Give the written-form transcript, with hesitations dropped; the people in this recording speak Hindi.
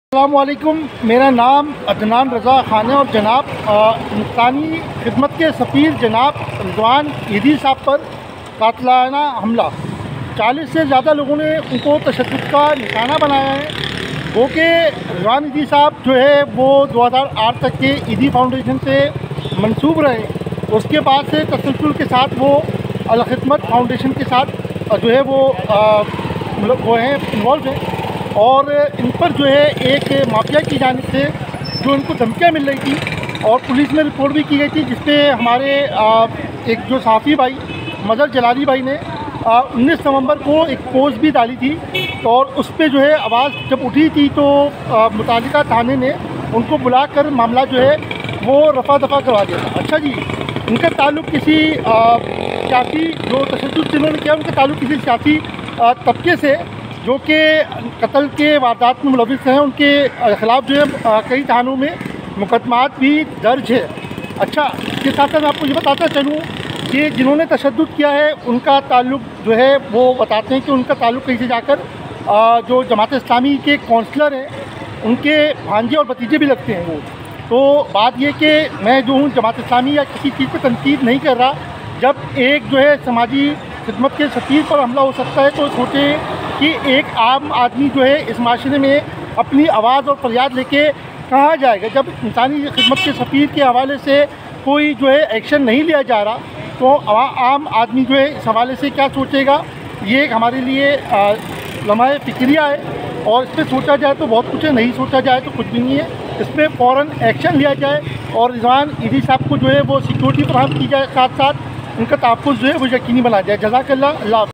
अस्सलामुअलैकुम, मेरा नाम अदनान रज़ा खान है और जनाब इंसानी खिदमत के सफ़ीर जनाब रिजवान ईदी साहब पर कातिलाना हमला 40 से ज़्यादा लोगों ने उनको तशद्दुद का निशाना बनाया है। वो कि रिजवान ईदी साहब जो है वो 2008 तक के ईदी फाउंडेशन से मंसूब रहे। उसके बाद से तसलसल के साथ वो अल खिदमत फाउंडेशन के साथ जो है वो हैं इन्वॉल्व हैं और इन पर जो है एक माफिया की जानिब से जो इनको धमकियाँ मिल रही थी और पुलिस में रिपोर्ट भी की गई थी, जिसपे हमारे एक जो सहाफ़ी भाई मज़हर जलाली भाई ने 19 नवंबर को एक पोस्ट भी डाली थी और उस पर जो है आवाज़ जब उठी थी तो मुतालिका थाने ने उनको बुलाकर मामला जो है वो रफ़ा दफ़ा करवा दिया था। अच्छा जी, उनका ताल्लुक़ किसी सियासी जो तशद्दुद जिन्होंने किया उनका ताल्लुक़ किसी सियासी तबके से जो कि कत्ल के वारदात में मुलविस हैं, उनके ख़िलाफ़ जो है कई थानों में मुकदमात भी दर्ज है। अच्छा, इसके साथ साथ आपको ये बताता चलूँ कि जिन्होंने तशद्दुद किया है उनका ताल्लुक़ जो है वो बताते हैं कि उनका ताल्लुक़ कहीं से जाकर जो जमात इस्लामी के काउंसलर हैं उनके भांजे और भतीजे भी लगते हैं वो। तो बात ये कि मैं जो हूँ जमात इस्लामी या किसी चीज़ पर तनकीद नहीं कर रहा। जब एक जो है समाजी खिदमत के सफ़ीर पर हमला हो सकता है तो सोचें कि एक आम आदमी जो है इस माशरे में अपनी आवाज़ और फरियाद लेके कहाँ जाएगा। जब इंसानी खिदमत के सफ़ीर के हवाले से कोई जो है एक्शन नहीं लिया जा रहा तो आम आदमी जो है इस हवाले से क्या सोचेगा। ये एक हमारे लिए लम्हा फ़िक्रिया है और इस पर सोचा जाए तो बहुत कुछ है, नहीं सोचा जाए तो कुछ भी नहीं है। इस पर फ़ौरन एक्शन लिया जाए और रिजवान ईदी साहब को जो है वो सिक्योरिटी फराहम की जाए, साथ साथ उनका तहफ़्फ़ुज़ जो है वो यकीनी बना जाए। जज़ाकल्लाह, अल्लाह।